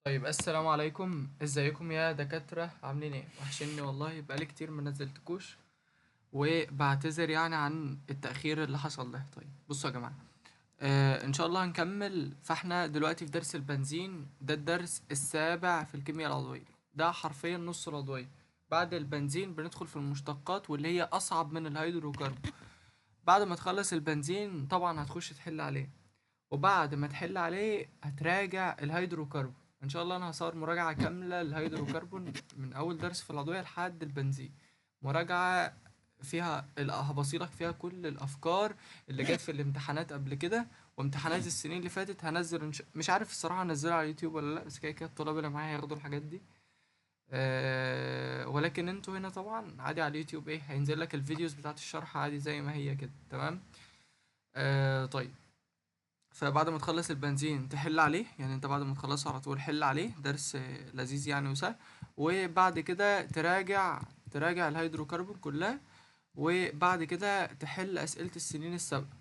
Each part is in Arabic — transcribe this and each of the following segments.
طيب السلام عليكم، ازيكم يا دكاترة؟ عاملين ايه؟ وحشني والله، بقالي كتير ما نزلتكوش وبعتذر يعني عن التأخير اللي حصل ده. طيب بصوا يا جماعة، ان شاء الله هنكمل. فاحنا دلوقتي في درس البنزين، ده الدرس السابع في الكيمياء العضوية، ده حرفيا نص العضوية. بعد البنزين بندخل في المشتقات واللي هي أصعب من الهيدروكربون. بعد ما تخلص البنزين طبعا هتخش تحل عليه، وبعد ما تحل عليه هتراجع الهيدروكربون. ان شاء الله انا هصور مراجعة كاملة للهيدروكربون من اول درس في العضوية لحد البنزين. مراجعة فيها هبصيلك فيها كل الافكار اللي جت في الامتحانات قبل كده وامتحانات السنين اللي فاتت. هنزل مش عارف الصراحة هنزلها على اليوتيوب ولا لا، بس كده كده الطلاب اللي معايا هياخدوا الحاجات دي. ولكن انتوا هنا طبعا عادي على اليوتيوب ايه، هينزل لك الفيديوز بتاعت الشرح عادي زي ما هي كده، تمام. طيب، فبعد ما تخلص البنزين تحل عليه، يعني انت بعد ما تخلصه على طول حل عليه، درس لذيذ يعني وسهل. وبعد كده تراجع الهيدروكربون كلها. وبعد كده تحل أسئلة السنين السابقة،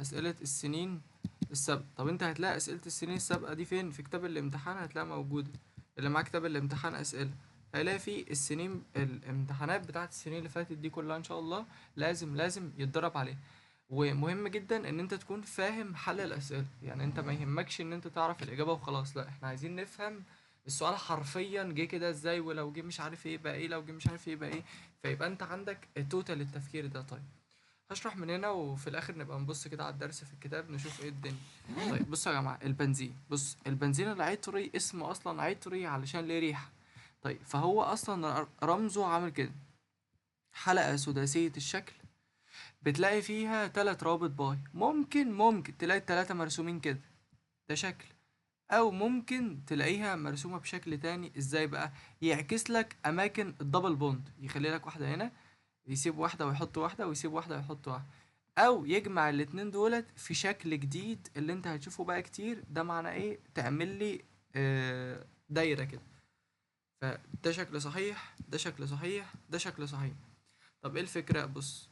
أسئلة السنين السابقة. طب انت هتلاقي أسئلة السنين السابقة دي فين؟ في كتاب الامتحان هتلاقيها موجودة. اللي معاه كتاب الامتحان أسئلة هيلاقي فيه السنين، الامتحانات بتاعت السنين اللي فاتت دي كلها ان شاء الله. لازم يتدرب عليها. ومهم جدا ان انت تكون فاهم حل الاسئله، يعني انت ما يهمكش ان انت تعرف الاجابه وخلاص، لا احنا عايزين نفهم السؤال حرفيا جه كده ازاي، ولو جه مش عارف ايه بقى ايه، لو جه مش عارف ايه بقى ايه. فيبقى انت عندك توتال التفكير ده. طيب هشرح من هنا وفي الاخر نبقى نبص كده على الدرس في الكتاب نشوف ايه الدنيا. طيب بصوا يا جماعه، البنزين، بص البنزين العطري اسمه اصلا عطري علشان ليه ريحه. طيب فهو اصلا رمزه عامل كده، حلقه سداسيه الشكل، بتلاقي فيها تلات روابط باي. ممكن تلاقي التلاتة مرسومين كده، ده شكل. او ممكن تلاقيها مرسومة بشكل تاني. ازاي بقى؟ يعكس لك اماكن الدبل بوند، يخلي لك واحدة هنا، يسيب واحدة ويحط واحدة، ويسيب واحدة ويحط واحدة. او يجمع الاتنين دولت في شكل جديد اللي انت هتشوفه بقى كتير. ده معناه ايه؟ تعمل لي دايرة كده. فده شكل صحيح، ده شكل صحيح، ده شكل صحيح. طب ايه الفكرة؟ بص،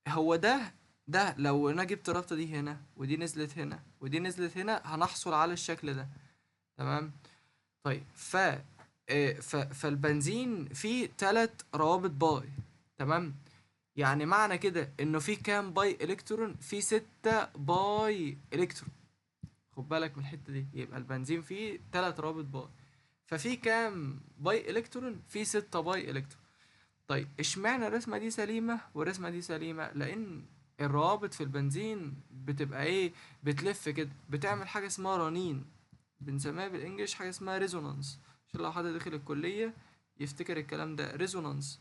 هو ده لو انا جبت الرابطة دي هنا ودي نزلت هنا ودي نزلت هنا هنحصل على الشكل ده، تمام. طيب فالبنزين فيه تلات روابط باي، تمام. يعني معنى كده انه في كام باي الكترون؟ في 6 باي الكترون. خد بالك من الحتة دي، يبقى البنزين فيه تلات روابط باي. ففي كام باي الكترون؟ في 6 باي الكترون. طيب اشمعنى الرسمة دي سليمة والرسمة دي سليمة؟ لأن الروابط في البنزين بتبقى ايه؟ بتلف كده، بتعمل حاجة اسمها رنين، بنسميها بالانجلش حاجة اسمها ريزونانس. عشان لو حد دخل الكلية يفتكر الكلام ده، ريزونانس.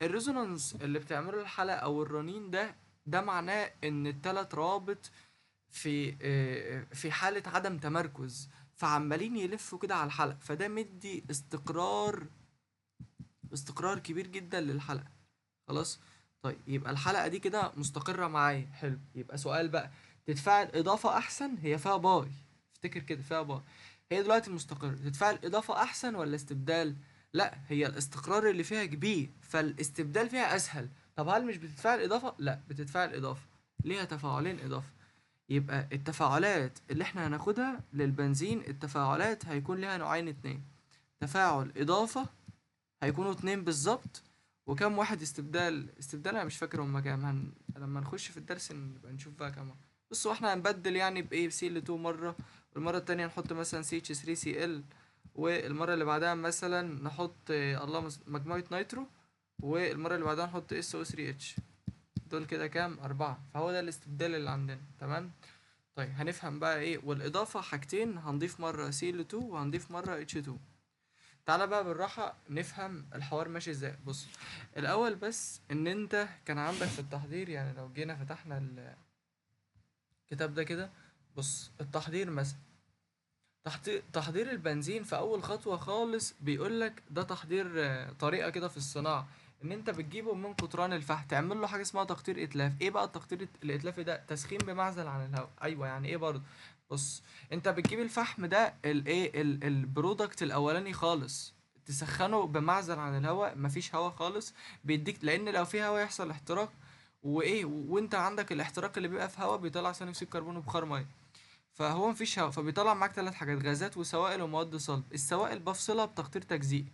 الريزونانس اللي بتعمله الحلقة او الرنين ده، ده معناه ان التلات روابط في حالة عدم تمركز، فعمالين يلفوا كده على الحلقة. فده مدي استقرار كبير جدا للحلقة. خلاص. طيب يبقى الحلقة دي كده مستقرة معايا، حلو. يبقى سؤال بقى، تتفاعل إضافة أحسن؟ هي فيها باي، افتكر كده فيها باي. هي دلوقتي مستقرة، تتفاعل إضافة أحسن ولا استبدال؟ لا، هي الاستقرار اللي فيها كبير فالاستبدال فيها أسهل. طب هل مش بتتفاعل إضافة؟ لا بتتفاعل إضافة، ليها تفاعلين إضافة. يبقى التفاعلات اللي احنا هناخدها للبنزين، التفاعلات هيكون ليها نوعين اتنين. تفاعل إضافة هيكونوا اتنين بالظبط. وكم واحد استبدال انا مش فاكر هما كام. لما نخش في الدرس نبقى نشوف بقى كام واحد. بصوا احنا هنبدل يعني بايه، بسي ال 2 مره، والمره التانية نحط مثلا سي اتش 3 سي ال، والمره اللي بعدها مثلا نحط مجموعه نيترو، والمره اللي بعدها نحط اس او 3 اتش. دول كده كام؟ 4. فهو ده الاستبدال اللي عندنا، تمام. طيب هنفهم بقى ايه. والاضافه حاجتين، هنضيف مره سي ال 2 وهنضيف مره اتش 2. تعالى بقى بالراحة نفهم الحوار ماشي ازاي. بص، الأول بس إن أنت كان عندك في التحضير، يعني لو جينا فتحنا الكتاب ده كده، بص التحضير مثلا، تحضير البنزين في أول خطوة خالص بيقولك ده تحضير، طريقة كده في الصناعة، إن أنت بتجيبه من قطران الفحم تعمل له حاجة اسمها تقطير إتلاف. إيه بقى التقطير الإتلافي ده؟ تسخين بمعزل عن الهواء. أيوه، يعني إيه برضه؟ بص، أنت بتجيب الفحم ده الإيه البرودكت الأولاني خالص، تسخنه بمعزل عن الهواء، مفيش هواء خالص، بيديك، لأن لو في هواء يحصل احتراق. وإيه، وأنت عندك الاحتراق اللي بيبقى في هواء بيطلع ثاني أكسيد الكربون وبخار مية. فهو مفيش هواء، فبيطلع معاك ثلاث حاجات: غازات وسوائل ومواد صلب. السوائل بفصلها بتقطير تجزيئي.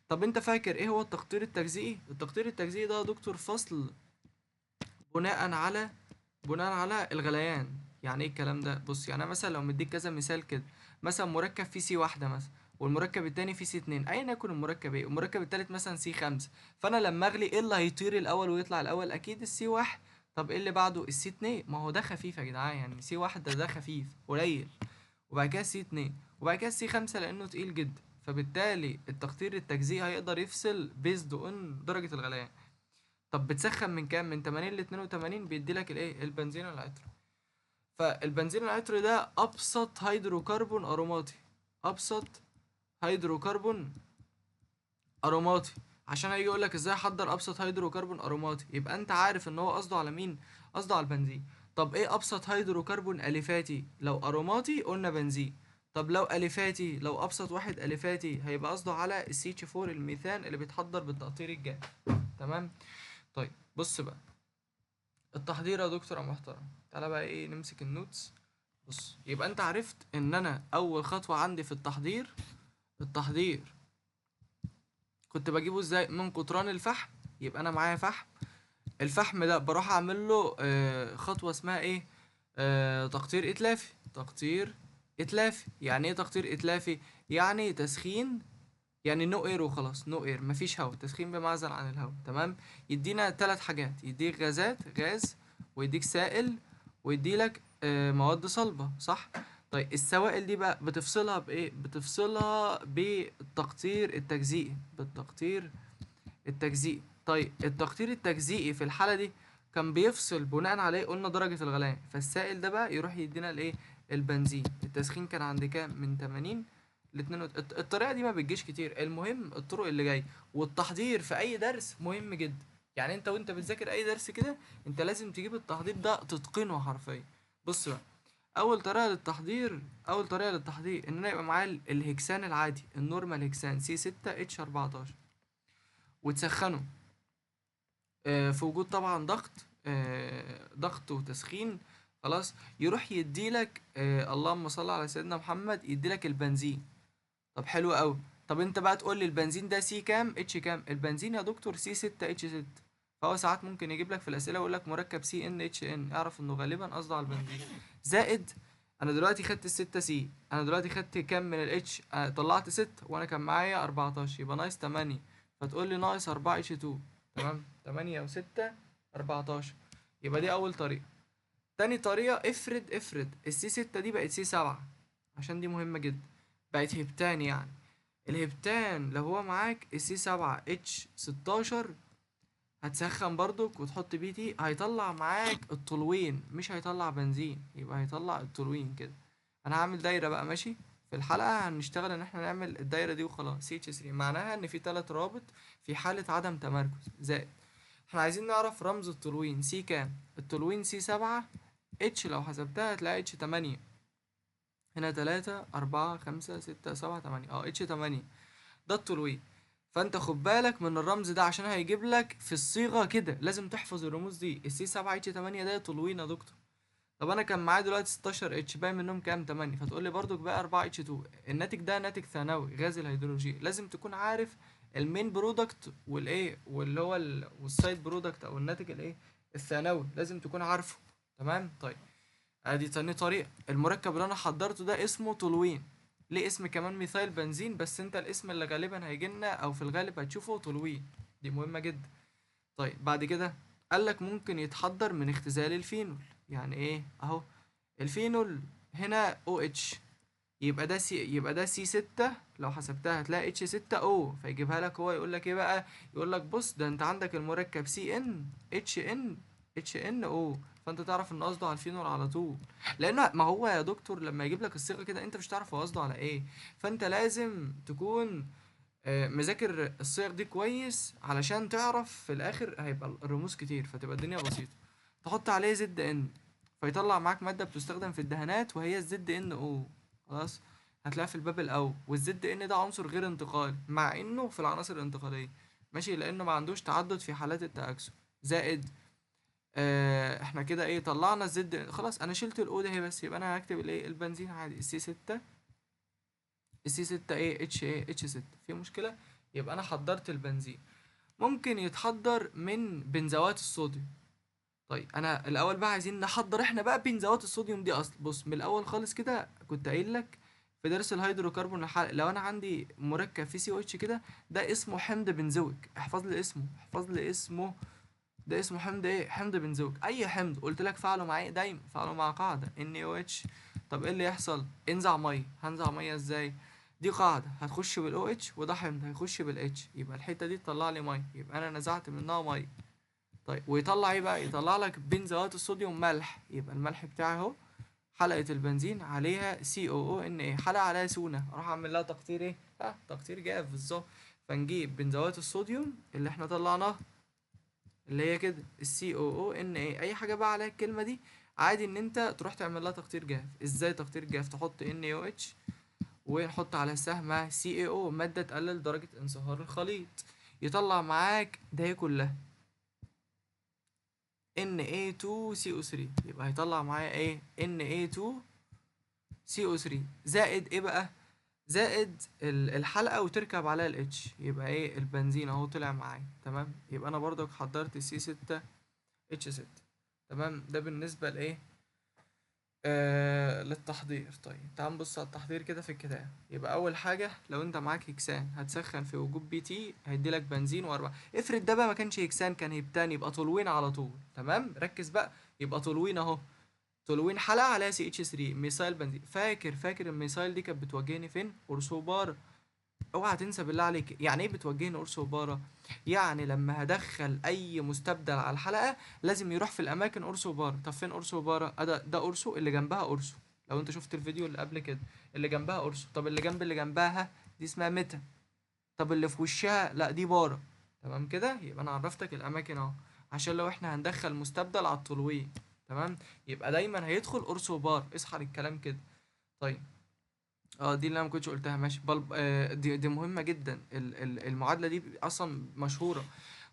طب انت فاكر ايه هو التقطير التجزيئي؟ التقطير التجزيئي ده يا دكتور فصل بناء على الغليان. يعني ايه الكلام ده؟ بص، يعني انا مثلا لو مديك كذا مثال كده، مثلا مركب فيه سي واحدة مثلا، والمركب التاني فيه سي اتنين، ايا يكن المركب ايه، والمركب التالت مثلا سي خمسة، فانا لما اغلي ايه اللي هيطير الاول ويطلع الاول؟ اكيد السي واحد. طب ايه اللي بعده؟ السي اتنين. ما هو ده خفيف يا جدعان، يعني سي واحد ده خفيف قليل، وبعد كده سي اتنين، وبعد كده سي خمسة لانه تقيل جدا. فبالتالي التقطير التجزيئي هيقدر يفصل بيزد اون درجة الغليان. طب بتسخن من كام؟ من 80 ل 82 بيدي لك الايه؟ البنزين العطري. فالبنزين العطري ده ابسط هيدروكربون اروماتي، ابسط هيدروكربون اروماتي. عشان هيجي يقول لك ازاي احضر ابسط هيدروكربون اروماتي، يبقى انت عارف ان هو قصده على مين؟ قصده على البنزين. طب ايه ابسط هيدروكربون اليفاتي؟ لو اروماتي قلنا بنزين. طب لو اليفاتي، لو ابسط واحد اليفاتي، هيبقى قصده على السي اتش 4 الميثان اللي بيتحضر بالتقطير الجافي. تمام. طيب بص بقى، التحضير يا دكتور يا محترم، تعالى بقى ايه نمسك النوتس. بص، يبقى انت عرفت ان انا اول خطوة عندي في التحضير كنت بجيبه ازاي؟ من قطران الفحم. يبقى انا معايا فحم، الفحم ده بروح اعمل له خطوة اسمها ايه؟ تقطير اتلافي. تقطير اتلافي يعني ايه تقطير اتلافي؟ يعني تسخين، يعني نو اير وخلاص، نو اير، مفيش هواء، تسخين بمعزل عن الهواء. تمام. يدينا ثلاث حاجات: يديك غاز، ويديك سائل، ويديلك مواد صلبة، صح؟ طيب السوائل دي بقى بتفصلها بايه؟ بتفصلها بالتقطير التجزيئي، بالتقطير التجزيئي. طيب التقطير التجزيئي في الحالة دي كان بيفصل بناء على ايه؟ قلنا درجة الغليان. فالسائل ده بقى يروح يدينا الايه؟ البنزين. التسخين كان عند كام؟ من 80 ل 2. الطريقة دي ما بتجيش كتير، المهم الطرق اللي جاي. والتحضير في اي درس مهم جدا. يعني انت وانت بتذاكر اي درس كده، انت لازم تجيب التحضير ده تتقنه حرفيا. بص بقى، اول طريقة للتحضير ان انا يبقى معايا الهكسان العادي، النورمال هكسان سي 6 اتش 14، وتسخنه في وجود طبعا ضغط وتسخين. خلاص، يروح يديلك اللهم صل على سيدنا محمد، يديلك البنزين. طب حلو قوي. طب انت بقى تقول لي البنزين ده سي كام اتش كام؟ البنزين يا دكتور سي 6 اتش 6. فهو ساعات ممكن يجيب لك في الاسئله ويقول لك مركب سي ان اتش ان، اعرف انه غالبا قصده على البنزين. زائد، انا دلوقتي خدت الستة سي، انا دلوقتي خدت كام من الاتش؟ طلعت 6 وانا كان معايا 14، يبقى ناقص 8. فتقول لي ناقص 4 اتش 2. تمام، 8 و6 14. يبقى دي اول طريقه. تاني طريقه، افرض السي 6 دي بقت سي 7، عشان دي مهمه جدا، بقت هبتان يعني. الهبتان لو هو معاك السي 7 اتش 16، هتسخن برضك وتحط بي تي، هيطلع معاك التولوين، مش هيطلع بنزين، يبقى هيطلع التولوين كده. انا هعمل دايره بقى، ماشي؟ في الحلقه هنشتغل ان احنا نعمل الدايره دي وخلاص. سي اتش 3 معناها ان في 3 روابط في حاله عدم تمركز. زائد، احنا عايزين نعرف رمز التولوين سي كام. التولوين سي 7، اتش لو حسبتها هتلاقي اتش 8. هنا 3 4 5 6 7 8، اتش 8 ده التولوين. فانت خد بالك من الرمز ده، عشان هيجيب لك في الصيغه كده، لازم تحفظ الرموز دي. السي 7 اتش 8 ده تولوين يا دكتور. طب انا كان معايا دلوقتي 16 اتش، باقي منهم كام؟ 8. فتقول لي برضك بقى 4 اتش 2. الناتج ده ناتج ثانوي، غاز الهيدروجين. لازم تكون عارف المين برودكت والايه، واللي هو والسايد برودكت او الناتج الايه الثانوي، لازم تكون عارفه. تمام. طيب ادي تاني طريقة. المركب اللي انا حضرته ده اسمه تولوين، ليه اسم كمان ميثايل بنزين، بس انت الاسم اللي غالبا هيجيلنا او في الغالب هتشوفه تولوين. دي مهمة جدا. طيب بعد كده قالك ممكن يتحضر من اختزال الفينول. يعني ايه؟ اهو الفينول هنا او اتش، يبقى ده سي 6، لو حسبتها هتلاقي اتش 6 او، فيجيبها لك هو يقول لك ايه بقى؟ يقول لك بص، ده انت عندك المركب سي ان اتش ان او. فانت تعرف ان قصده على الفينول على طول، لان ما هو يا دكتور لما يجيب لك الصيغه كده انت مش تعرف هو قصده على ايه. فانت لازم تكون مذاكر الصيغ دي كويس، علشان تعرف في الاخر هيبقى الرموز كتير فتبقى الدنيا بسيطه. تحط عليه زد ان، فيطلع معاك ماده بتستخدم في الدهانات وهي الزد ان او. خلاص، هتلاقيها في الباب الاول. والزد ان ده عنصر غير انتقالي مع انه في العناصر الانتقاليه، ماشي، لانه ما عندوش تعدد في حالات التاكسد. زائد احنا كده ايه طلعنا الزد، خلاص انا شلت الاو ده هي بس، يبقى انا هكتب الايه البنزين عادي السي 6، السي 6 ايه اتش ايه اتش 6 في مشكله. يبقى انا حضرت البنزين. ممكن يتحضر من بنزوات الصوديوم. طيب انا الاول بقى عايزين نحضر احنا بقى بنزوات الصوديوم دي. اصل بص من الاول خالص كده كنت قايل لك في درس الهيدروكربون لو انا عندي مركب فيه سي او اتش كده، ده اسمه حمض بنزويك. احفظ لي اسمه، احفظ لي اسمه. ده اسمه حمض ايه؟ حمض بنزويك. اي حمض قلت لك فعله مع ايه دايما؟ فعله مع قاعده ان او اتش. طب ايه اللي يحصل؟ انزع ميه. هنزع ميه ازاي؟ دي قاعده هتخش بالاو اتش، وده حمض هيخش بالاتش، يبقى الحته دي تطلع لي ميه، يبقى انا نزعت منها ميه. طيب ويطلع ايه بقى؟ يطلع لك بنزوات الصوديوم ملح، يبقى الملح بتاعي اهو حلقة البنزين عليها سي او او ان ايه، حلقة عليها سونة، اروح اعمل لها تقطير ايه؟ تقطير جاف بالظبط. فنجيب بنزوات الصوديوم اللي احنا طلعناها اللي هي كده السي او او ان ايه، اي حاجة بقى عليها الكلمة دي عادي ان انت تروح تعمل لها تقطير جاف. ازاي تقطير جاف؟ تحط ان او اتش ونحط على سهمها سي اي او، مادة تقلل درجة انصهار الخليط، يطلع معاك ده كلها Na2CO3. يبقى هيطلع معايا ايه؟ Na2CO3 زائد ايه بقى؟ زائد الحلقة وتركب عليها الاتش، يبقى ايه؟ البنزين اهو طلع معايا. تمام، يبقى انا برضك حضرت C6H6. تمام، ده بالنسبة لايه؟ للتحضير. طيب تعال نبص على التحضير كده في الكتاب. يبقى اول حاجه لو انت معاك هكسان هتسخن في وجود بي تي، هيديلك بنزين واربعه. افرض ده بقى ما كانش هكسان كان هيبتان، يبقى تولوين على طول. تمام، ركز بقى. يبقى تولوين اهو، تولوين حلقه عليها سي اتش 3 ميثايل بنزين. فاكر الميثايل دي كانت بتوجهني فين؟ اورسوبار. اوعى تنسى بالله عليك يعني ايه بتوجهني اورسو بارا. يعني لما هدخل اي مستبدل على الحلقه لازم يروح في الاماكن اورسو بارا. طب فين اورسو بارا؟ ده اورسو اللي جنبها اورسو. لو انت شفت الفيديو اللي قبل كده اللي جنبها اورسو. طب اللي جنبها دي اسمها ميتا. طب اللي في وشها لا دي بارا. تمام كده، يبقى انا عرفتك الاماكن اهو عشان لو احنا هندخل مستبدل على الطولوين. تمام، يبقى دايما هيدخل اورسو بار. اصحى للكلام كده. طيب دي اللي انا ما كنتش قلتها. ماشي دي مهمه جدا. المعادله دي اصلا مشهوره.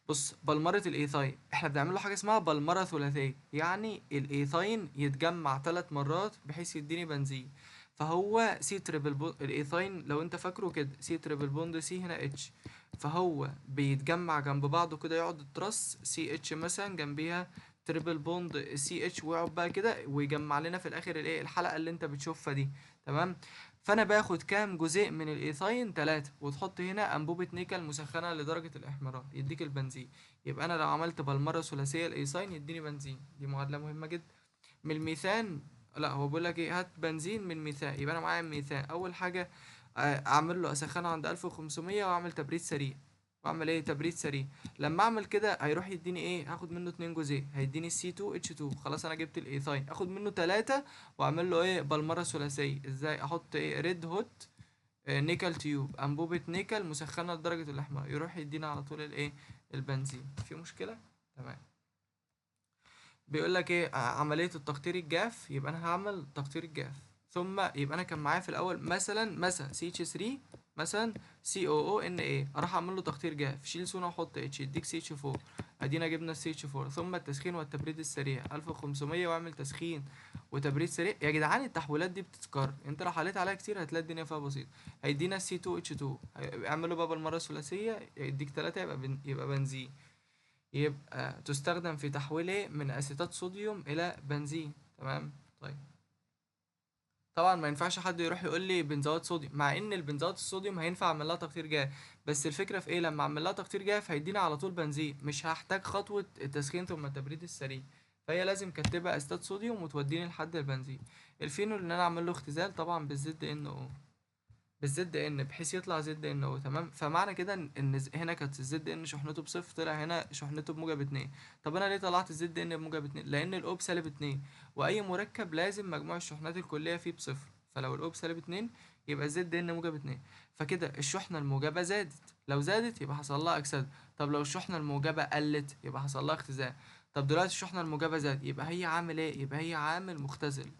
بص بلمره الايثاين احنا بنعمل له حاجه اسمها بلمره ثلاثيه، يعني الايثاين يتجمع 3 مرات بحيث يديني بنزين. فهو سي تريبل بوند الايثاين لو انت فاكره كده، سي تريبل بوند سي هنا اتش، فهو بيتجمع جنب بعضه كده، يقعد الترس سي اتش مثلا جنبيها تريبل بوند سي اتش، ويقعد بقى كده ويجمع لنا في الاخر الايه الحلقه اللي انت بتشوفها دي. تمام، فانا باخد كام جزيء من الايثاين؟ 3، وتحط هنا انبوبة نيكل مسخنة لدرجة الاحمرار يديك البنزين. يبقى انا لو عملت بالمرة ثلاثية الايثاين يديني بنزين. دي معادلة مهمة جدا. من الميثان، لا هو بيقول لك ايه؟ هات بنزين من ميثان. يبقى انا معايا ميثان، اول حاجة اعمل له اسخنه عند 1500 واعمل تبريد سريع. واعمل ايه؟ تبريد سريع. لما اعمل كده هيروح يديني ايه؟ هاخد منه 2 جزيء، هيديني C2H2. خلاص انا جبت الايثاين، اخد منه 3 واعمل له ايه؟ بالمره ثلاثيه. ازاي؟ احط ايه؟ ريد هوت نيكل تيوب، انبوبه نيكل مسخنه لدرجه الاحمرار، يروح يدينا على طول الايه؟ البنزين. في مشكله؟ تمام. بيقول لك ايه؟ عمليه التقطير الجاف. يبقى انا هعمل تقطير الجاف، ثم يبقى انا كان معايا في الاول مثلا سي اتش 3 مثلا سي او او ان ايه، اروح اعمل له تقطير جاف، شيل سونا وحط اتش يديك سي اتش 4. ادينا جبنا السي اتش 4. ثم التسخين والتبريد السريع 1500 واعمل تسخين وتبريد سريع. يا جدعان التحويلات دي بتتكرر، انت لو حليت عليها كتير هتلاقي الدنيا فيها بسيط. هيدينا السي 2 اتش 2، اعمله بقى بالمره الثلاثيه يديك 3، يبقى بنزين. يبقى تستخدم في تحويله من أسيتات صوديوم إلى بنزين. تمام. طيب طبعا ما ينفعش حد يروح يقول لي بنزوات صوديوم، مع ان البنزوات الصوديوم هينفع اعمل لها تقطير جاف. بس الفكره في ايه؟ لما اعمل لها تقطير جاف هيدينا على طول بنزين، مش هحتاج خطوه التسخين ثم التبريد السريع. فهي لازم كانت تبقى اسيتات صوديوم وتوديني لحد البنزين. الفينول ان انا اعمل له اختزال طبعا بالزد ان او، بالزد ان بحيث يطلع زد ان او. تمام، فمعنى كده ان هنا كانت الزد ان شحنته بصفر، طلع هنا شحنته بموجب 2. طب انا ليه طلعت الزد ان بموجب 2؟ لان الاو بسالب 2، واي مركب لازم مجموع الشحنات الكليه فيه بصفر. فلو الاو بسالب 2 يبقى الزد ان موجب 2. فكده الشحنه الموجبه زادت، لو زادت يبقى حصل لها اكسده. طب لو الشحنه الموجبه قلت يبقى حصل لها اختزال. طب دلوقتي الشحنه الموجبه زادت، يبقى هي عامل ايه؟ يبقى هي عامل مختزل.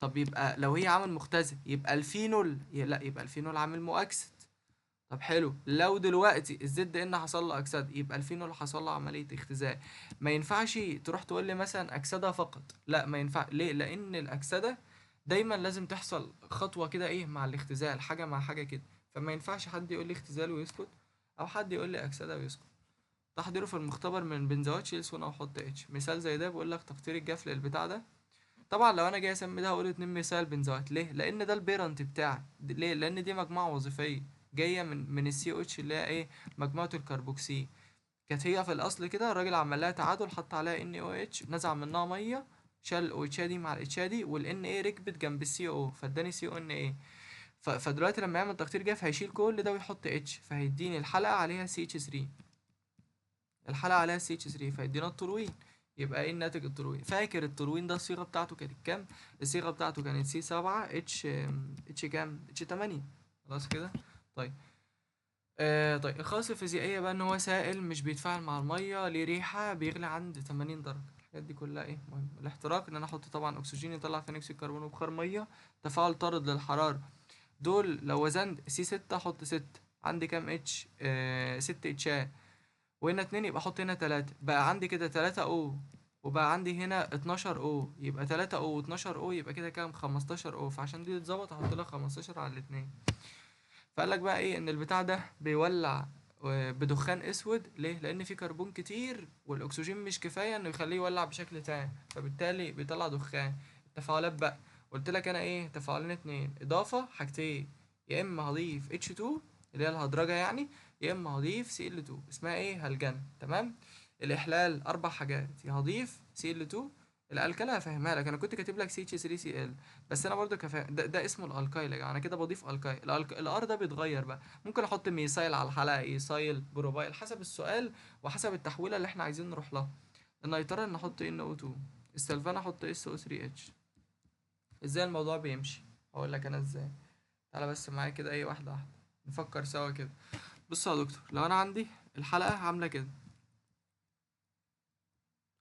طب يبقى لو هي عامل مختزل يبقى الفينول لا، يبقى الفينول عامل مؤكسد. طب حلو، لو دلوقتي الزد ان حصل له اكسده يبقى الفينول حصل له عمليه اختزال. ما ينفعش تروح تقول لي مثلا اكسده فقط، لا ما ينفع. ليه؟ لان الاكسده دايما لازم تحصل خطوه كده ايه مع الاختزال، حاجه مع حاجه كده. فما ينفعش حد يقول لي اختزال ويسكت، او حد يقول لي اكسده ويسكت. تحضيره في المختبر من بنزوات شيل صونا وحط اتش. مثال زي ده بيقول لك تقطير الجاف للبتاع ده. طبعا لو انا جاي اسمي ده هقول 2 مثال بنزوات. ليه؟ لان ده البيرنت بتاعي. ليه؟ لان دي مجموعه وظيفيه جايه من السي او اتش اللي هي ايه، مجموعه الكربوكسي. كانت هي في الاصل كده، الراجل عمل لها تعادل، حط عليها ان او اتش، نزع منها ميه، شال الاو اتش دي مع الاتش دي، والان ايه ركبت جنب السي او، فاداني سي او ان ايه. فدلوقتي لما يعمل تقطير جاف هيشيل كل ده ويحط اتش، فهيديني الحلقه عليها سي اتش 3. الحلقة عليها سي اتش 3 فيدينا التروين. يبقى ايه الناتج التروين؟ فاكر التروين ده الصيغة بتاعته كانت كام؟ الصيغة بتاعته كانت سي 7 اتش كام؟ اتش 8. خلاص كده. طيب طيب الخاصية الفيزيائية بقى ان هو سائل مش بيتفاعل مع المية، ليه ريحة، بيغلي عند 80 درجة. الحاجات دي كلها ايه مهم. الاحتراق ان انا احط طبعا اكسجين يطلع ثاني اكسيد الكربون وبخار مية. تفاعل طارد للحرارة. دول لو وزنت سي 6 احط 6، عندي كام اتش؟ 6 اتشات. وهنا 2 يبقى احط هنا 3، بقى عندي كده 3 او. وبقى عندي هنا 12 او، يبقى 3 او و12 او، يبقى كده كام؟ 15 او. فعشان دي تتظبط احط لها 15 على الاتنين. فقال لك بقى ايه، ان البتاع ده بيولع بدخان اسود. ليه؟ لان في كربون كتير والاكسجين مش كفايه انه يخليه يولع بشكل تام، فبالتالي بيطلع دخان. التفاعلات بقى، قلت لك انا ايه، تفاعلين اتنين، اضافه حاجتين، يا اما هضيف H2 اللي هي الهدرجه يعني، يا اما هضيف Cl2 اسمها ايه، هلجنه. تمام. الاحلال 4 حاجات، يا هضيف Cl2. الالكله هفهمها لك، انا كنت كاتب لك CH3Cl، بس انا برضو ده اسمه الالكايل يا جماعه، انا كده بضيف الكايل. الار ده بيتغير بقى، ممكن احط ميثايل على الحلقه، ايثايل، بروبايل، حسب السؤال وحسب التحويله اللي احنا عايزين نروح لها. النيترال نحط NO2، السلفان احط SO3H. ازاي الموضوع بيمشي؟ هقول لك انا ازاي. تعالى بس معايا كده ايه، واحده واحده نفكر سوا كده. بص يا دكتور، لو انا عندي الحلقه عامله كده،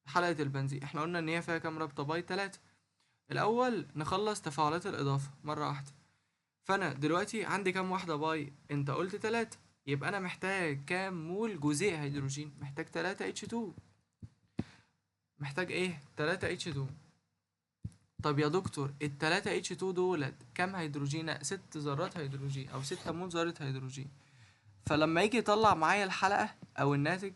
حلقه البنزين احنا قلنا ان هي فيها كام رابطه؟ باي 3. الاول نخلص تفاعلات الاضافه مره واحده. فانا دلوقتي عندي كام واحده باي؟ انت قلت 3، يبقى انا محتاج كام مول جزيء هيدروجين؟ محتاج 3 H2. محتاج ايه؟ 3 H2. طب يا دكتور ال3 H2 دولت كام هيدروجين؟ 6 ذرات هيدروجين او 6 مول ذرة هيدروجين. فلما يجي يطلع معايا الحلقة او الناتج،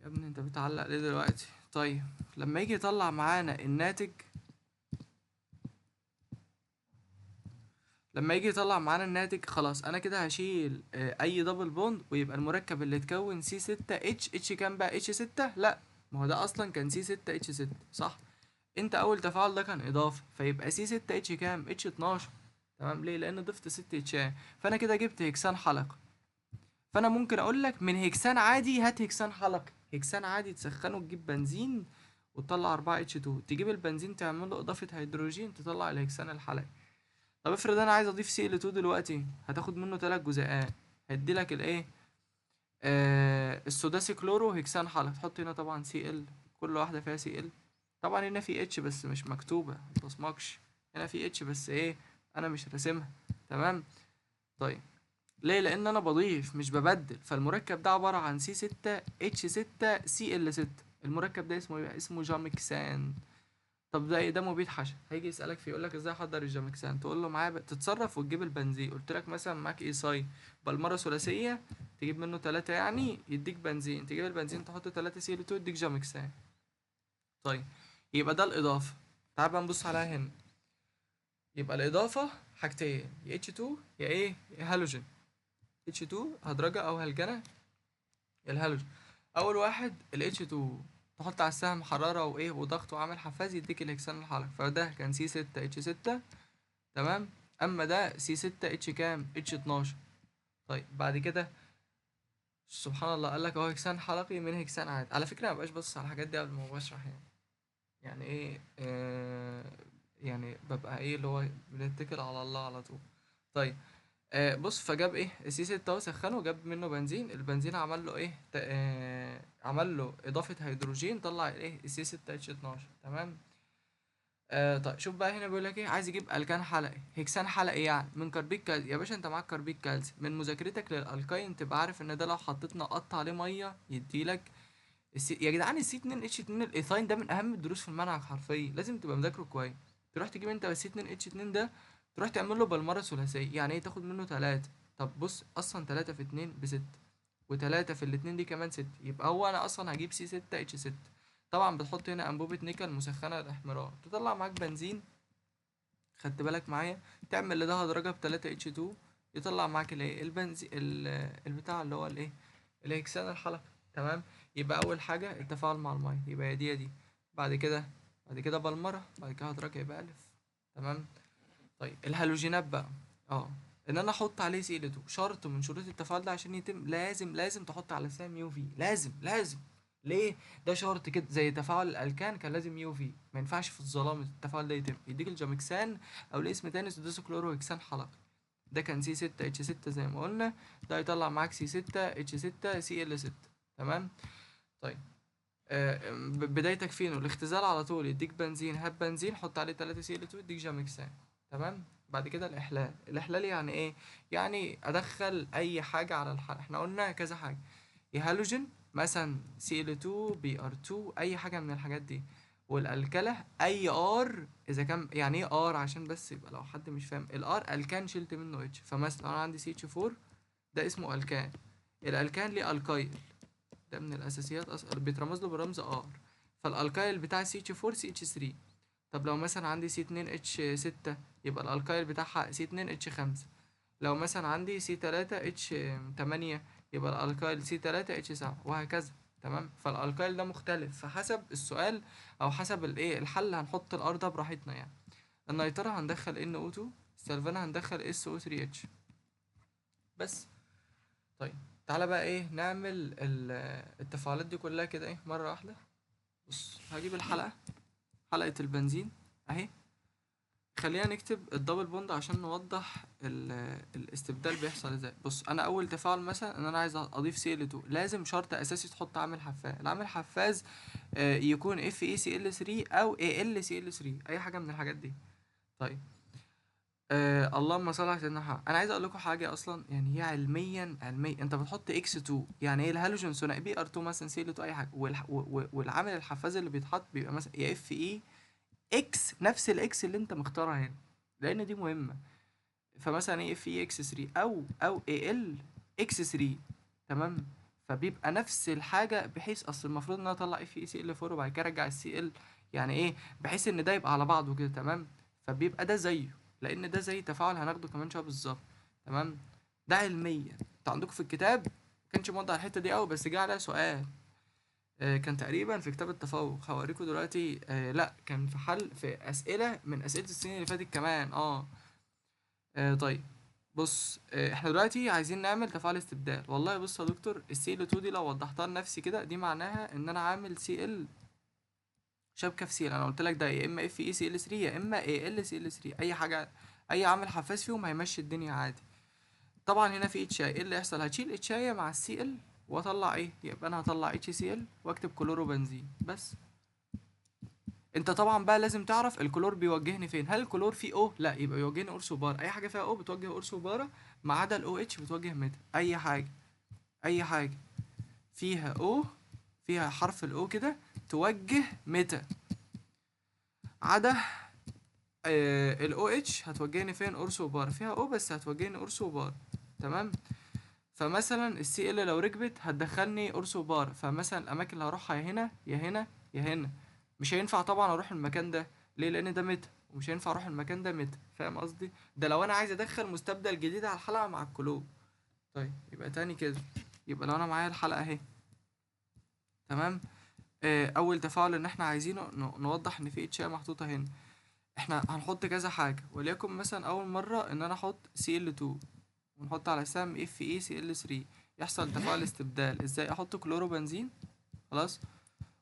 يا ابني انت بتعلق ليه دلوقتي؟ طيب لما يجي يطلع معانا الناتج، لما يجي يطلع معانا الناتج خلاص انا كده هشيل اي دبل بوند، ويبقى المركب اللي اتكون سي 6 اتش كام بقى؟ اتش 6؟ لا، ما هو ده اصلا كان سي 6 اتش 6 صح. انت اول تفاعل ده كان اضافه، فيبقى سي 6 اتش كام؟ اتش 12. تمام. ليه؟ لان ضفت 6 اتشات. فانا كده جبت هكسان حلقي. فانا ممكن اقول لك من هكسان عادي هات هكسان حلقي. هكسان عادي تسخنه تجيب بنزين وتطلع 4 اتش 2، تجيب البنزين تعمل له اضافه هيدروجين تطلع الهكسان الحلقي. طب افرض انا عايز اضيف سي ال 2 دلوقتي، هتاخد منه 3 جزيئات، هيدي لك الايه، السداسي كلورو هكسان حلقة. تحط هنا طبعا سي ال، كل واحده فيها سي ال. طبعا هنا في اتش بس مش مكتوبه، متصمكش. هنا في اتش بس ايه، انا مش راسمها. تمام. طيب ليه؟ لان انا بضيف مش ببدل. فالمركب ده عباره عن سي 6 اتش 6 سي ال 6. المركب ده اسمه ايه؟ اسمه جامكسان. طب ده ايه؟ ده مبيد حشو. هيجي يسألك فيه يقول لك ازاي احضر الجامكسان، تقول له معايا تتصرف وتجيب البنزين. قلت لك مثلا معاك ايساي بالمره ثلاثيه، تجيب منه 3 يعني يديك بنزين، تجيب البنزين تحط 3 سي ال 2 يديك جامكسان. طيب يبقى ده الاضافه. تعال بقى نبص عليها هنا. يبقى الاضافه حاجتين، يا اتش 2 يا ايه، يا هالوجين. اتش 2 هدرجه او هلجنه، يا الهالوجين. اول واحد ال H2، تحط على السهم حرارة وايه وضغط وعامل حفاز يديك الهكسان الحلقي. فده كان سي 6 اتش 6. تمام. اما ده سي 6 اتش كام؟ اتش 12. طيب بعد كده سبحان الله قال لك اهو هكسان حلقي من هكسان عادي. على فكرة ما بقاش بص على الحاجات دي قبل ما بشرح يعني. يعني ايه يعني ببقى ايه اللي هو بنتكل على الله على طول. طيب بص، فجاب ايه السي 6 اهو، سخنه وجاب منه بنزين. البنزين عمل له ايه عمل له اضافه هيدروجين، طلع ايه السي 6 اتش 12. تمام. طيب شوف بقى هنا بيقول لك ايه، عايز يجيب الكان حلقي هكسان حلقي يعني من كربيك كالسيوم. يا باشا انت معاك كربيك كالسيوم، من مذاكرتك للالكاين تبقى عارف ان ده لو حطيتنا قط عليه ميه يديلك يا جدعان السي 2 اتش 2 الايثاين ده من اهم الدروس في المنهج حرفيا، لازم تبقى مذاكره كويس. تروح تجيب انت السي 2 اتش 2 ده، تروح تعمل له بالمره ثلاثيه، يعني ايه تاخد منه 3. طب بص اصلا 3 في 2 ب 6، و3 في الاتنين دي كمان 6، يبقى هو انا اصلا هجيب سي 6 اتش 6. طبعا بتحط هنا انبوبه نيكل مسخنه للاحمرار، تطلع معاك بنزين. خدت بالك معايا؟ تعمل لده هدرجه ب 3 اتش 2، يطلع معاك الايه البنزين البتاع اللي هو الايه الهكسان الحلقي. تمام. يبقى اول حاجه التفاعل مع الميه، يبقى يا دي يا دي. بعد كده بلمره، بعد كده هدرجه يبقى الف. تمام. طيب الهالوجينات بقى، اه ان انا احط عليه سي ال 2، شرط من شروط التفاعل ده عشان يتم لازم تحط على سام يو في، لازم. ليه؟ ده شرط كده زي تفاعل الالكان كان لازم يو في، ما ينفعش في الظلام التفاعل ده يتم. يديك الجامكسان او الاسم تاني سدوس كلوروهكسان حلقي، ده كان سي 6 اتش 6 زي ما قلنا، ده هيطلع معاك سي 6 اتش 6 سي ال 6. تمام. طيب بدايتك فين الاختزال على طول، يديك بنزين، هات بنزين حط عليه 3 سي ال 2 يديك جامكسان. تمام. بعد كده الاحلال يعني ايه؟ يعني ادخل اي حاجه على الحل، احنا قلنا كذا حاجه، يا هالوجين مثلا سي ال 2 بي ار 2 اي حاجه من الحاجات دي، والالكله اي ار اذا كان، يعني ايه ار عشان بس يبقى لو حد مش فاهم، الار الكان شلت منه اتش، فمثلا انا عندي سي اتش 4 ده اسمه الكان، الالكان ليه الكايل، ده من الاساسيات اصلا بيترمز له برمز ار، فالالكايل بتاع سي اتش 4 سي اتش 3. طب لو مثلا عندي سي 2 اتش 6 يبقى الالكايل بتاعها سي 2 اتش 5. لو مثلا عندي سي 3 اتش 8 يبقى الالكايل سي 3 اتش 7 وهكذا. تمام. فالالكايل ده مختلف فحسب السؤال او حسب الايه الحل، هنحط الار ده براحتنا يعني. النيترة هندخل ان او 2، السلفانا هندخل اس او 3 اتش بس. طيب تعالى بقى ايه نعمل التفاعلات دي كلها كده ايه مرة واحدة. بص هجيب حلقة البنزين اهي، خلينا نكتب الدبل بوند عشان نوضح الاستبدال بيحصل ازاي. بص انا اول تفاعل مثلا ان انا عايز اضيف سي ال 2، لازم شرط اساسي تحط عامل حفاز، العامل حفاز يكون اف اي سي ال 3 او اي ال سي ال 3، اي حاجه من الحاجات دي. طيب اللهم صل على سيدنا محمد. انا عايز اقول لكم حاجه اصلا، يعني هي علميا انت بتحط اكس 2، يعني ايه الهالوجين ثنائي بي ار 2 مثلا سي ال 2 اي حاجه، والعامل الحفاز اللي بيتحط بيبقى مثلا يا اف اي اكس نفس الاكس اللي انت مختارها هنا، لان دي مهمه. فمثلا ايه اف اي اكس 3 او اي ال اكس 3. تمام. فبيبقى نفس الحاجه، بحيث اصل المفروض ان انا اطلع اف اي سي ال 4 وبعد كده ارجع السي ال، يعني ايه بحيث ان ده يبقى على بعضه كده. تمام. فبيبقى ده زيه، لان ده زي تفاعل هناخده كمان شويه بالظبط. تمام. ده علميا انت عندكم في الكتاب ما كانش موضح الحته دي قوي، بس جه عليها سؤال كان تقريبا في كتاب التفوق، هوريكم دلوقتي لا كان في حل في اسئله من اسئله السنين اللي فاتت كمان طيب بص احنا دلوقتي عايزين نعمل تفاعل استبدال. والله بص يا دكتور السي ال 2 دي لو وضحتها لنفسي كده، دي معناها ان انا عامل سي ال شبكه في سي ال، انا قلت لك ده يا اما اف اي سي ال 3 يا اما اي ال سي ال 3، اي حاجه اي عامل حفاز فيهم هيمشي الدنيا عادي. طبعا هنا في اتش اي، ايه اللي يحصل؟ هتشيل اتش اي مع السي ال واطلع ايه، يبقى انا هطلع اتش سي ال واكتب كلورو بنزين بس. انت طبعا بقى لازم تعرف الكلور بيوجهني فين، هل الكلور فيه او؟ لا، يبقى يوجهني اورثو بارا، اي حاجه فيها او بتوجه اورثو بارا، ما عدا الاو اتش بتوجه ميتا. اي حاجه فيها او، فيها حرف الاو كده توجه ميتا، عدا الاو اتش هتوجهني فين؟ اورثو بارا، فيها او بس هتوجهني اورثو بارا. تمام. فمثلا السي ال لو ركبت هتدخلني اورثو بارا، فمثلا الاماكن اللي هروحها يا هنا يا هنا يا هنا، مش هينفع طبعا اروح المكان ده، ليه؟ لان ده متر، ومش هينفع اروح المكان ده متر. فاهم قصدي؟ ده لو انا عايز ادخل مستبدل جديد على الحلقه مع الكلوب. طيب يبقى تاني كده، يبقى لو انا معايا الحلقه اهي. تمام. اول تفاعل ان احنا عايزينه نوضح ان في اتش محطوطه هنا، احنا هنحط كذا حاجه، وليكن مثلا اول مره ان انا احط سي ال 2 ونحط على سهم اف اي سي ال 3، يحصل تفاعل استبدال ازاي؟ احط كلورو بنزين خلاص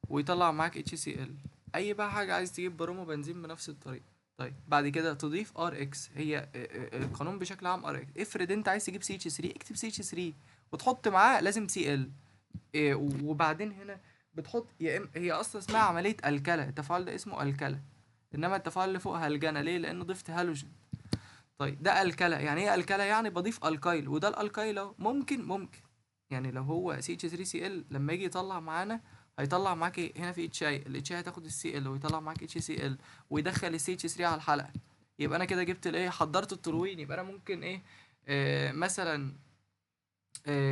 ويطلع معاك اتش سي ال. اي بقى حاجه عايز تجيب برومو بنزين بنفس الطريقه. طيب بعد كده تضيف ار اكس، هي القانون بشكل عام ار اكس. افرض انت عايز تجيب سي اتش 3 اكتب سي اتش 3 وتحط معاه لازم سي ال. وبعدين هنا بتحط يا هي اصلا اسمها عمليه الكله، التفاعل ده اسمه الكله، انما التفاعل اللي فوق هلجنه ليه؟ لان ضفت هالوجين. طيب ده الكلا. يعني ايه الكلا؟ يعني بضيف الكايل، وده الالكايل اهو. ممكن يعني لو هو CH3Cl لما يجي يطلع معانا هيطلع معاك ايه؟ هنا في اتش اي، الاتش اي هتاخد السي ال ويطلع معاك HCl ويدخل السي اتش 3 على الحلقه. يبقى انا كده جبت الايه؟ حضرت التولوين. يبقى انا ممكن ايه؟ مثلا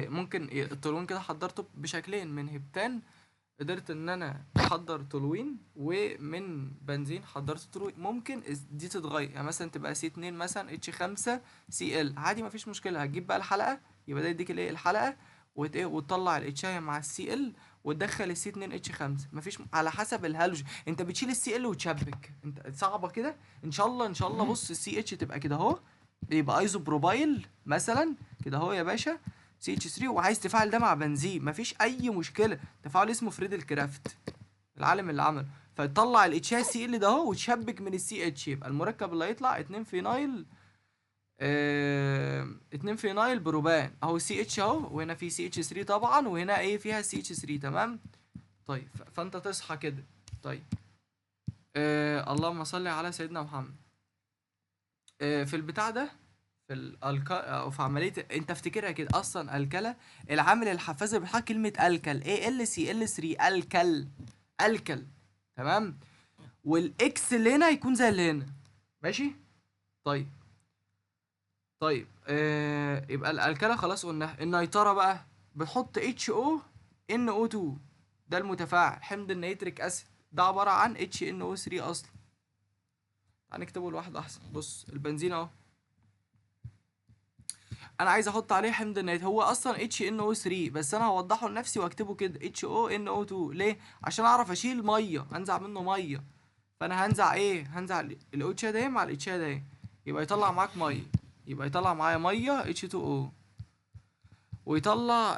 ممكن التولوين كده حضرته بشكلين، من هبتان قدرت ان انا احضر تولوين، ومن بنزين حضرت تولوين. ممكن دي تتغير، يعني مثلا تبقى C2 مثلا H5Cl عادي مفيش مشكله. هتجيب بقى الحلقه، يبقى ده يديك الايه؟ الحلقه، وتطلع الاتشاي مع الCl وتدخل الC2H5. مفيش على حسب الهالوجين. انت بتشيل الCl وتشبك. انت صعبه كده ان شاء الله ان شاء الله. بص الCH تبقى كده اهو، يبقى ايزوبروبايل مثلا كده اهو يا باشا، CH3، وعايز تفاعل ده مع بنزين مفيش اي مشكله. تفاعل اسمه فريدل كرافت، العالم اللي عمله. فتطلع الاتش سي ال ده اهو وتشبك من السي اتش، يبقى المركب اللي هيطلع 2 فينايل 2 فينايل بروبان اهو، سي اتش اهو، وهنا في سي اتش 3 طبعا، وهنا ايه؟ فيها سي اتش 3. تمام. طيب فانت تصحى كده. طيب اللهم صل على سيدنا محمد. في البتاع ده، في الالكا او في عمليه، انت افتكرها كده اصلا الكلا. العامل الحفاظي بتاع كلمه الكل AlCl3 الكل. الكل. تمام. والاكس اللي هنا يكون زي اللي هنا. ماشي. طيب. طيب يبقى الالكلا خلاص قلناها. النيترة بقى بتحط HONO2، ده المتفاعل حمض النيتريك اسيد، ده عباره عن HNO3 اصلا. هنكتبه لوحده احسن. بص البنزين اهو، انا عايز احط عليه حمض النيتريك، هو اصلا HNO3 بس انا هوضحه لنفسي واكتبه كده HONO2. ليه؟ عشان اعرف اشيل ميه، انزع منه ميه. فانا هنزع ايه؟ هنزع الاتش ده مع الاتش ده، يبقى يطلع معاك ميه، يبقى يطلع معايا ميه H2O، ويطلع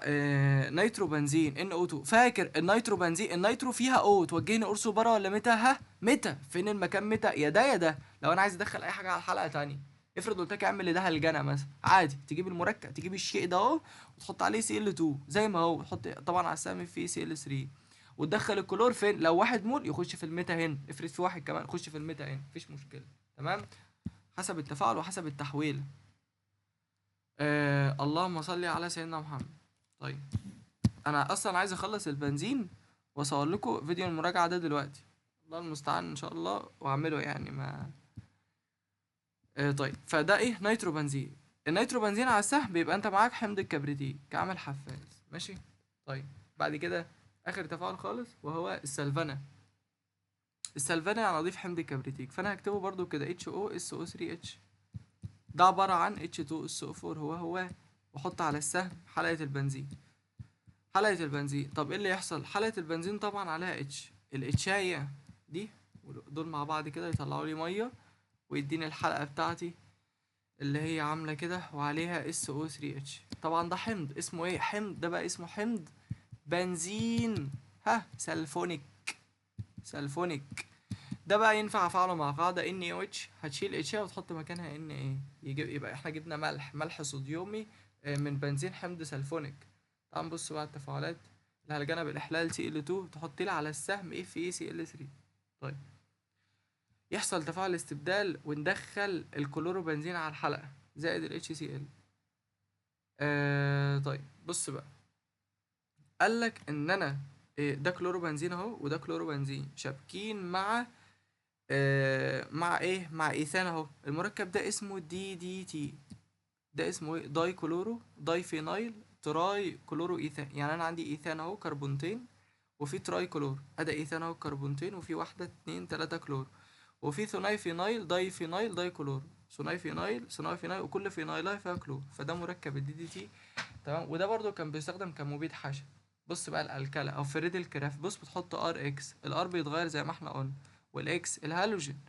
نيترو بنزين NO2. فاكر النيترو بنزين، النيترو فيها O، توجهني قرصه بره ولا متى؟ ها متى؟ فين المكان متى؟ يا ده يا ده. لو انا عايز ادخل اي حاجه على الحلقه تانية، افرض قلت لك اعمل لي ده هلجنه مثلا، عادي تجيب المركب، تجيب الشيء ده اهو وتحط عليه Cl2 زي ما هو، تحط طبعا على السهم فيه Cl3، وتدخل الكلور فين؟ لو 1 مول يخش في الميتا هنا، افرض في واحد كمان يخش في الميتا هنا، مفيش مشكله. تمام. حسب التفاعل وحسب التحويل. اللهم صل على سيدنا محمد. طيب انا اصلا عايز اخلص البنزين واصور لكم فيديو المراجعه ده دلوقتي، الله المستعان ان شاء الله، واعمله يعني ما طيب فده ايه؟ نيترو بنزين. النيترو بنزين على السهم بيبقى انت معاك حمض الكبريتيك كعامل حفاز. ماشي. طيب بعد كده اخر تفاعل خالص وهو السلفنه. السلفنه يعني اضيف حمض الكبريتيك، فانا هكتبه برضو كده HOSO3H، ده عباره عن H2SO4 هو، واحط على السهم حلقه البنزين. حلقة البنزين، طب ايه اللي يحصل؟ حلقة البنزين طبعا عليها اتش، الاتشاية دي دول مع بعض كده يطلعوا لي مية، ويديني الحلقة بتاعتي اللي هي عاملة كده وعليها SO3H. طبعا ده حمض اسمه ايه؟ حمض ده بقى اسمه حمض بنزين، ها سلفونيك. سلفونيك ده بقى ينفع افعله مع قاعدة NaOH، هتشيل اتش وتحط مكانها Na، يبقى احنا جبنا ملح صوديومي من بنزين حمض سلفونيك. تعال نبص بقى التفاعلات. الهلجنة بالإحلال Cl2 تحط لي على السهم FeCl3. طيب يحصل تفاعل استبدال وندخل الكلوروبنزين على الحلقة زائد ال HCl. طيب بص بقى، قالك ان انا ده كلوروبنزين اهو وده كلوروبنزين شابكين مع ايه؟ مع ايثان اهو. المركب ده اسمه DDT، ده اسمه ايه؟ داي كلورو داي فينايل تراي كلورو ايثان. يعني انا عندي ايثان اهو كربونتين، وفي تراي كلور، ادي ايثان اهو كربونتين، وفي واحدة 2 3 كلور، وفي ثنائي فينايل داي فينايل داي كلور، ثنائي فينايل، وكل فينايلاي فيها كلور، فده مركب الدي دي تي. تمام. وده برضو كان بيستخدم كمبيد حشو. بص بقى الالكلا او فريد الكراف، بص بتحط RX، الار بيتغير زي ما احنا قلنا، والاكس الهالوجين،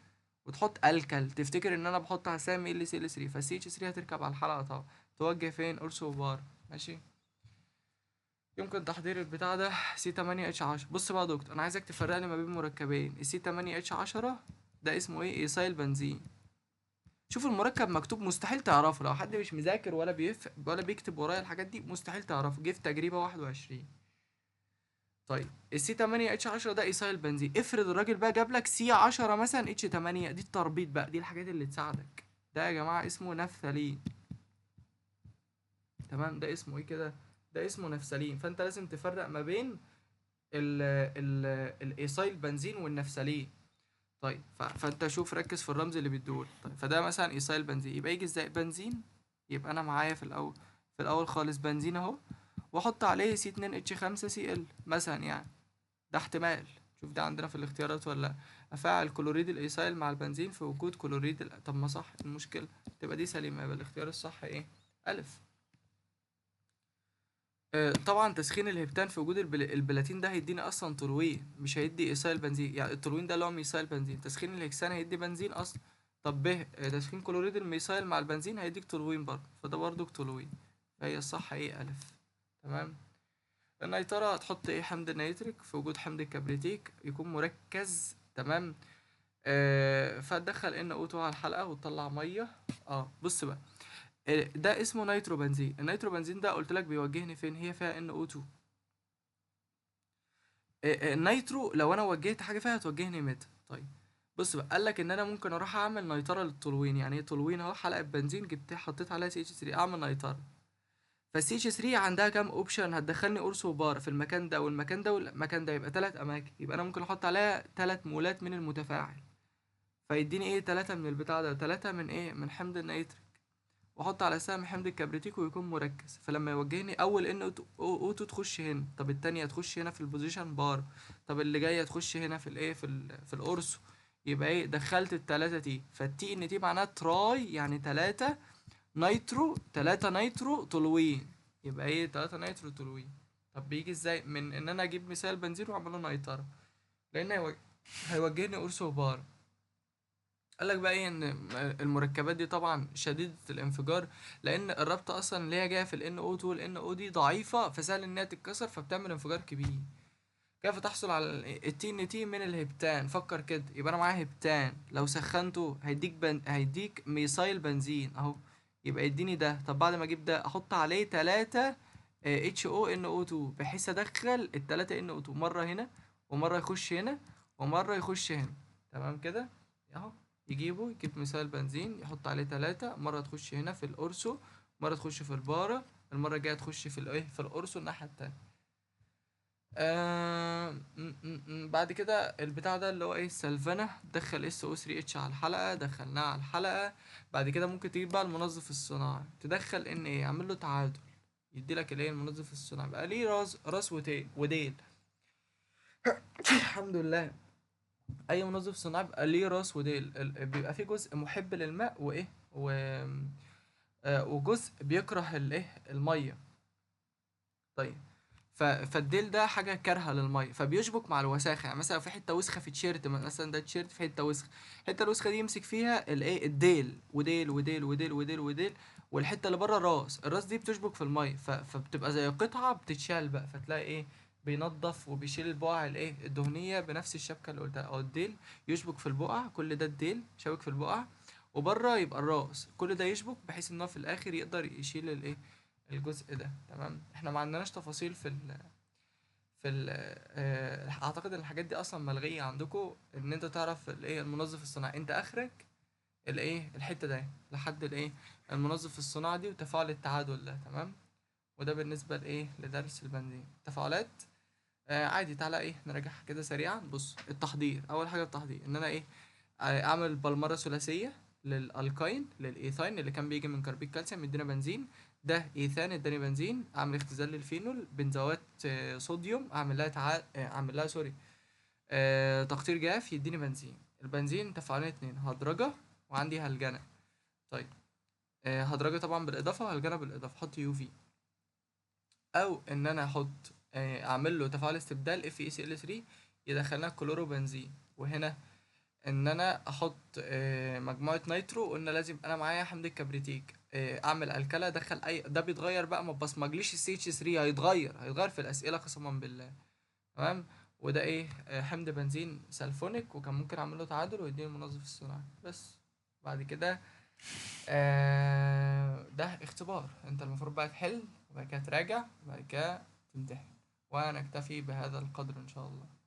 وتحط الكل. تفتكر ان انا بحط على سهم LCl3، فالسي اتش 3 هتركب على الحلقه طبعا، توجه فين؟ قرص وبار. ماشي. يمكن تحضير البتاع ده C8H10. بص بقى يا دكتور، انا عايزك تفرق لي ما بين مركبين. الC8H10 ده اسمه ايه؟ ايثايل بنزين. شوف المركب مكتوب مستحيل تعرفه، لو حد مش مذاكر ولا بيكتب ورايا الحاجات دي مستحيل تعرفه، جه في تجربة 21. طيب السي 8 اتش 10 ده ايثايل بنزين. افرض الراجل بقى جاب لك سي 10 مثلا اتش 8، دي التربيط بقى، دي الحاجات اللي تساعدك. ده يا جماعه اسمه نفثالين. تمام، ده اسمه ايه كده؟ ده اسمه نفثالين. فانت لازم تفرق ما بين ال ال الايثايل بنزين والنفثالين. طيب فانت شوف، ركز في الرمز اللي بيدول. طيب فده مثلا ايثايل بنزين، يبقى يجي ازاي بنزين؟ يبقى انا معايا في الاول خالص بنزين اهو، واحط عليه سي 2 اتش 5 سي ال مثلا يعني. ده احتمال. شوف ده عندنا في الاختيارات ولا لأ. افعل كلوريد الايثايل مع البنزين في وجود كلوريد طب ما صح المشكله، تبقى دي سليمه، يبقى الاختيار الصح ايه؟ الف. طبعا تسخين الهبتان في وجود البلاتين ده هيديني اصلا تولوين، مش هيدي ايثايل بنزين. يعني التولوين ده اللي هو ميثايل بنزين. تسخين الهكسان هيدي بنزين اصلا. طب ب تسخين كلوريد الميثايل مع البنزين هيديك تولوين برضه، فده برضه تولوين. فهي الصح ايه؟ الف. تمام. النيترة هتحط ايه؟ حمض النيتريك في وجود حمض الكبريتيك يكون مركز. تمام. فتدخل ان او 2 على الحلقة وتطلع مية. بص بقى، ده اسمه نيترو بنزين. النيترو بنزين ده قلت لك بيوجهني فين؟ هي فيها ان او 2. النيترو لو انا وجهت حاجه فيها هتوجهني متى؟ طيب بص بقى، قال لك ان انا ممكن اروح اعمل نيتره للتولوين. يعني ايه تولوين؟ اهو حلقه بنزين جبتها حطيت عليها سي اتش 3 اعمل نيتره. فالسي اتش 3 عندها كام اوبشن؟ هتدخلني قرص وبار في المكان ده والمكان ده والمكان ده، يبقى 3 اماكن. يبقى انا ممكن احط عليها 3 مولات من المتفاعل، فيديني ايه؟ 3 من البتاع ده، 3 من ايه؟ من حمض النيتريك. واحط على سهم حمض الكبريتيك ويكون مركز. فلما يوجهني اول ان اوتو تخش هنا، طب التانية تخش هنا في البوزيشن بار، طب اللي جايه تخش هنا في الايه؟ في القرص. يبقى ايه؟ دخلت التلاتة تي. فالتي ان تي معناها تراي، يعني 3 نيترو تولوين. يبقى ايه؟ 3 نيترو تولوين. طب بيجي ازاي؟ من ان انا اجيب مثال بنزين واعمله نيترة، لان هيوجهني قرص وبار. قال لك بقى ايه؟ ان المركبات دي طبعا شديدة الانفجار، لان الرابطة اصلا اللي هي جاية في ال NO2 وال NO دي ضعيفة، فسهل انها تتكسر فبتعمل انفجار كبير. كيف تحصل على ال TNT من الهبتان؟ فكر كده، يبقى انا معايا هبتان لو سخنته هيديك ميثايل بنزين اهو، يبقى يديني ده. طب بعد ما اجيب ده احط عليه 3 HONO2 بحيث ادخل ال3 NO2 مرة هنا، ومرة يخش هنا، ومرة يخش هنا. تمام كده اهو. يجيب مثال بنزين يحط عليه 3 مرة تخش هنا في الأورسو، مرة تخش في البارة، المرة الجاية تخش في الايه؟ في الأورسو الناحية التانية. بعد كده البتاع ده اللي هو ايه؟ السلفنة. دخل SO3H على الحلقة، دخلناها على الحلقة. بعد كده ممكن تجيب بقى المنظف الصناعي تدخل ان ايه؟ اعمل له تعادل، يدي لك الايه؟ المنظف الصناعي بقى ليه راس وديل. الحمد لله. اي منظف صناعي بيبقى ليه راس وديل. بيبقى فيه جزء محب للماء وايه وجزء بيكره الايه؟ الميه. طيب فالديل ده حاجه كارهه للميه، فبيشبك مع الوساخه. يعني مثلا لو في حته وسخه في تيشيرت مثلا، ده تيشيرت في حته وسخه، الحته الوسخه دي يمسك فيها الايه؟ الديل، وديل وديل وديل وديل وديل، والحته اللي بره الراس دي بتشبك في الميه، فبتبقى زي قطعه بتتشال بقى. فتلاقي ايه؟ بينظف وبيشيل البقع الايه؟ الدهنيه بنفس الشبكه اللي قلتها. او الديل يشبك في البقع، كل ده الديل شابك في البقع، وبره يبقى الراس، كل ده يشبك بحيث ان هو في الاخر يقدر يشيل الايه؟ الجزء ده. تمام. احنا ما عندناش تفاصيل اعتقد ان الحاجات دي اصلا ملغيه عندكم، ان انت تعرف الايه؟ المنظف الصناعي. انت اخرك الايه؟ الحته ده لحد الايه؟ المنظف الصناعي دي وتفاعل التعادل ده. تمام. وده بالنسبه لايه؟ لدرس البنزين تفاعلات. عادي. تعالى ايه؟ نراجعها كده سريعا. بص، التحضير. اول حاجه التحضير ان انا ايه؟ اعمل بلمره ثلاثيه للالكاين للايثاين اللي كان بيجي من كربيك كالسيوم يدينا بنزين. ده ايثان اداني بنزين. اعمل اختزال للفينول بنزوات صوديوم، اعمل لها اعمل لها سوري تقطير جاف يديني بنزين. البنزين تفاعلين اتنين، هدرجه وعندي هلجنه. طيب هدرجه طبعا بالاضافه وهلجنه بالاضافه، احط UV. او ان انا احط اعمل له تفاعل استبدال FeCl3 يدخلنا كلورو بنزين. وهنا ان انا احط مجموعه نيترو، قلنا لازم انا معايا حمض الكبريتيك. اعمل الكلا ادخل اي، ده بيتغير بقى، ما بصمجليش السي اتش 3، هيتغير في الاسئله قسما بالله. تمام. وده ايه؟ حمض بنزين سلفونيك، وكان ممكن اعمل له تعادل ويديني المنظف الصناعي بس. بعد كده ده اختبار، انت المفروض بقى تحل وبعد كده تراجع وبعد كده تمتحن. ونكتفي بهذا القدر إن شاء الله.